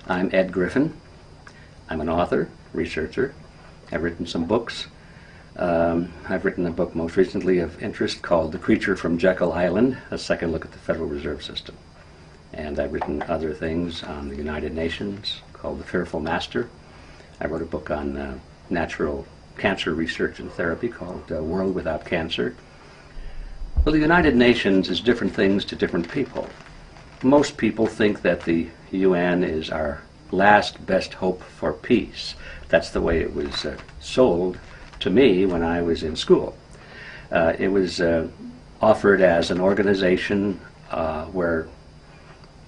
I'm Ed Griffin. I'm an author, researcher. I've written some books. I've written a book most recently of interest called The Creature from Jekyll Island, a second look at the Federal Reserve System. And I've written other things on the United Nations called The Fearful Master. I wrote a book on natural cancer research and therapy called World Without Cancer. Well, the United Nations is different things to different people. Most people think that the UN is our last best hope for peace. That's the way it was sold to me when I was in school. It was offered as an organization where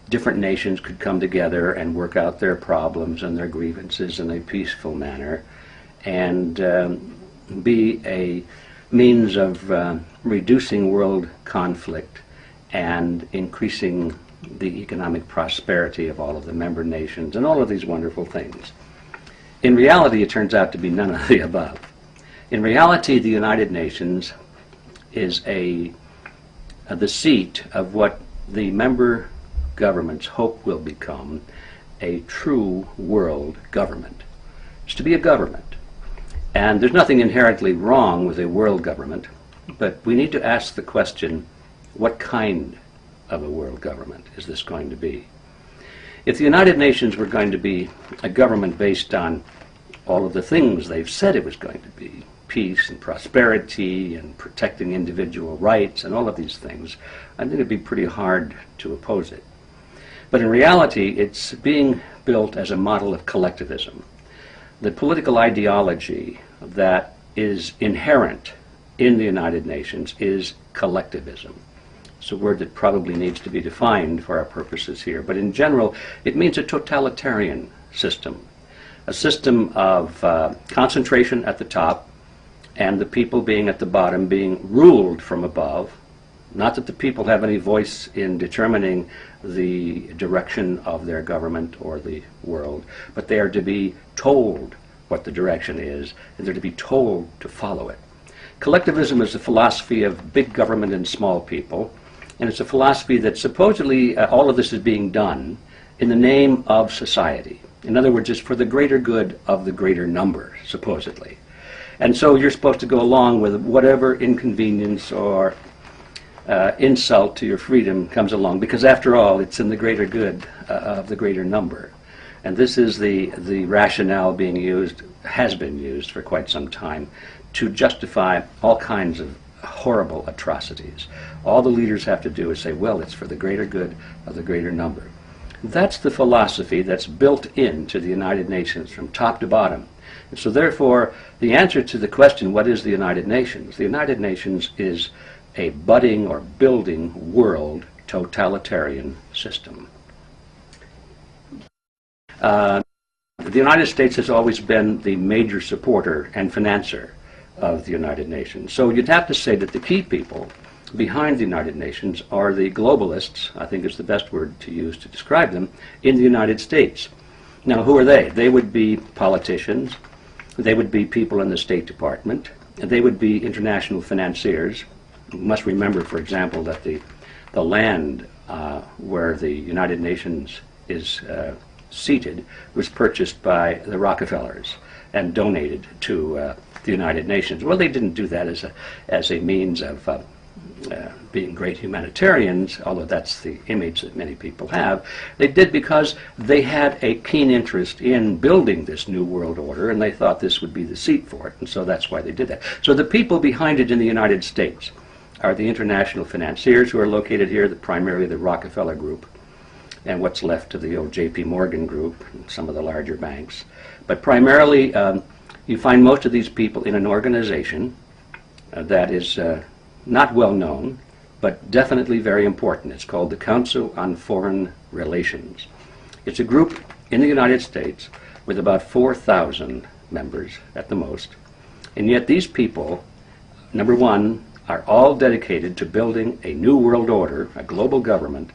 different nations could come together and work out their problems and their grievances in a peaceful manner, and be a means of reducing world conflict and increasing the economic prosperity of all of the member nations and all of these wonderful things. In reality, it turns out to be none of the above. In reality, the United Nations is the seat of what the member governments hope will become a true world government. It's to be a government. And there's nothing inherently wrong with a world government, but we need to ask the question, what kind of a world government is this going to be? If the United Nations were going to be a government based on all of the things they've said it was going to be, peace and prosperity and protecting individual rights and all of these things, I think it'd be pretty hard to oppose it. But in reality, it's being built as a model of collectivism. The political ideology that is inherent in the United Nations is collectivism. It's a word that probably needs to be defined for our purposes here, but in general, it means a totalitarian system, a system of concentration at the top and the people being at the bottom being ruled from above. Not that the people have any voice in determining the direction of their government or the world, but they are to be told what the direction is, and they're to be told to follow it. Collectivism is a philosophy of big government and small people, and it's a philosophy that supposedly all of this is being done in the name of society. In other words, it's for the greater good of the greater number, supposedly. And so you're supposed to go along with whatever inconvenience or insult to your freedom comes along, because after all, it's in the greater good of the greater number. And this is the rationale being used, has been used for quite some time, to justify all kinds of horrible atrocities. All the leaders have to do is say, well, it's for the greater good of the greater number. That's the philosophy that's built into the United Nations from top to bottom. And so therefore, the answer to the question, what is the United Nations? The United Nations is a budding or building world totalitarian system. The United States has always been the major supporter and financer of the United Nations. So you'd have to say that the key people behind the United Nations are the globalists, I think is the best word to use to describe them, in the United States. Now, who are they? They would be politicians, they would be people in the State Department, they would be international financiers. You must remember, for example, that the land where the United Nations is seated was purchased by the Rockefellers and donated to the United Nations. Well, they didn't do that as a means of being great humanitarians, although that's the image that many people have. They did because they had a keen interest in building this new world order, and they thought this would be the seat for it, and so that's why they did that. So the people behind it in the United States are the international financiers who are located here, primarily the Rockefeller Group, and what's left of the old J.P. Morgan Group and some of the larger banks. But primarily, you find most of these people in an organization that is not well known, but definitely very important. It's called the Council on Foreign Relations. It's a group in the United States with about 4,000 members at the most, and yet these people, number one, are all dedicated to building a new world order, a global government,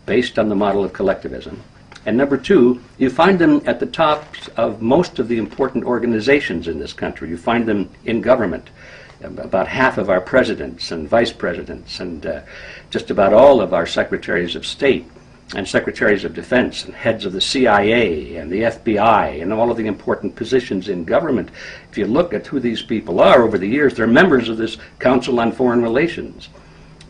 based on the model of collectivism. And number two, you find them at the tops of most of the important organizations in this country. You find them in government. About half of our presidents and vice presidents and just about all of our secretaries of state and secretaries of defense and heads of the CIA and the FBI and all of the important positions in government. If you look at who these people are over the years, they're members of this Council on Foreign Relations.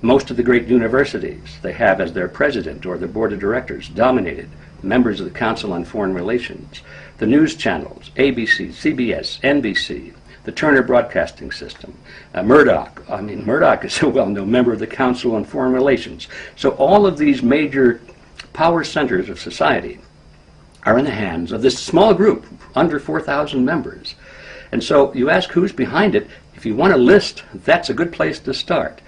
Most of the great universities they have as their president or their board of directors dominated members of the Council on Foreign Relations. The news channels, ABC, CBS, NBC, the Turner Broadcasting System, Murdoch. I mean, Murdoch is a well-known member of the Council on Foreign Relations. So all of these major power centers of society are in the hands of this small group, under 4,000 members. And so you ask who's behind it. If you want a list, that's a good place to start.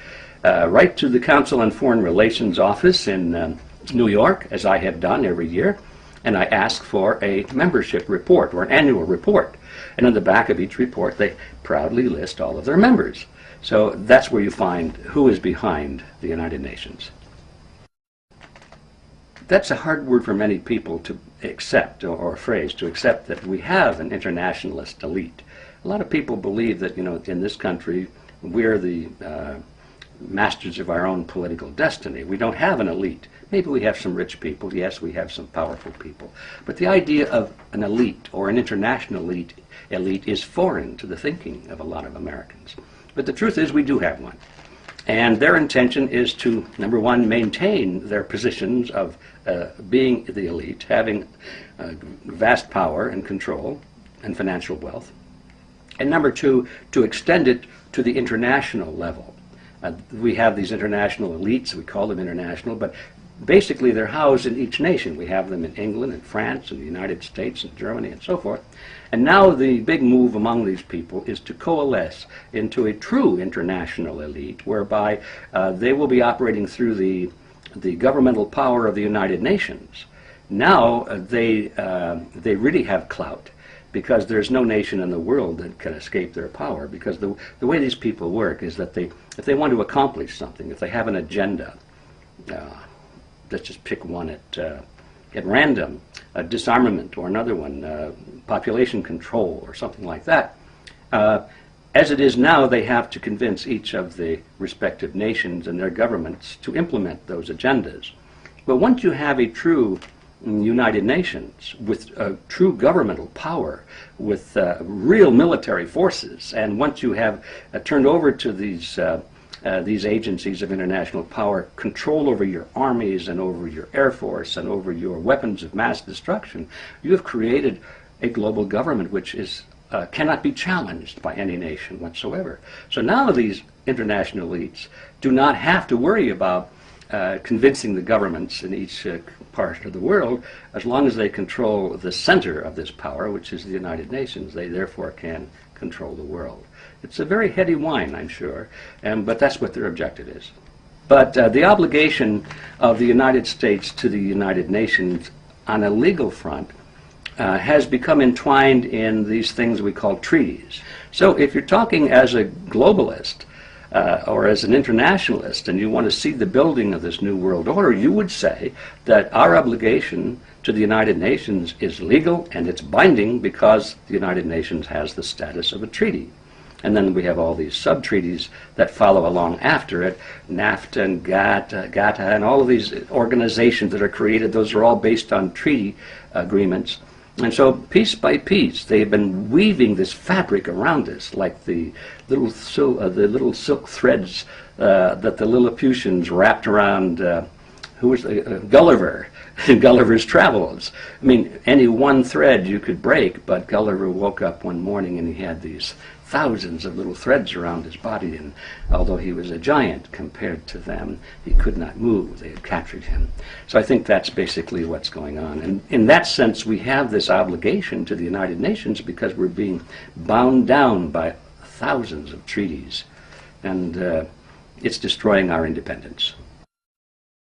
Write to the Council on Foreign Relations office in New York, as I have done every year, and I ask for a membership report or an annual report. And on the back of each report, they proudly list all of their members. So that's where you find who is behind the United Nations. That's a hard word for many people to accept, or a phrase, to accept that we have an internationalist elite. A lot of people believe that, in this country, we're the masters of our own political destiny. We don't have an elite. Maybe we have some rich people. Yes, we have some powerful people. But the idea of an elite or an international elite is foreign to the thinking of a lot of Americans. But the truth is we do have one. And their intention is to, number one, maintain their positions of being the elite, having vast power and control and financial wealth. And number two, to extend it to the international level. We have these international elites, we call them international, but basically they're housed in each nation. We have them in England and France and the United States and Germany and so forth. And now the big move among these people is to coalesce into a true international elite, whereby they will be operating through the governmental power of the United Nations. Now they really have clout, because there's no nation in the world that can escape their power, because the way these people work is that if they want to accomplish something, if they have an agenda, let's just pick one at random, disarmament or another one, population control or something like that. As it is now, they have to convince each of the respective nations and their governments to implement those agendas. But once you have a true United Nations with true governmental power, with real military forces, and once you have turned over to these agencies of international power control over your armies and over your air force and over your weapons of mass destruction, you have created a global government which is cannot be challenged by any nation whatsoever. So now these international elites do not have to worry about convincing the governments in each part of the world. As long as they control the center of this power, which is the United Nations, they therefore can control the world. It's a very heady wine, I'm sure, but that's what their objective is. But the obligation of the United States to the United Nations on a legal front has become entwined in these things we call treaties. So if you're talking as a globalist, or as an internationalist, and you want to see the building of this new world order, you would say that our obligation to the United Nations is legal and it's binding because the United Nations has the status of a treaty. And then we have all these sub-treaties that follow along after it, NAFTA and GATT and all of these organizations that are created. Those are all based on treaty agreements. And so piece by piece, they've been weaving this fabric around us, like the little silk threads that the Lilliputians wrapped around, Gulliver, in Gulliver's Travels. I mean, any one thread you could break, but Gulliver woke up one morning and he had these thousands of little threads around his body, and although he was a giant compared to them, he could not move. They had captured him. So I think that's basically what's going on. And in that sense, we have this obligation to the United Nations because we're being bound down by thousands of treaties, and it's destroying our independence.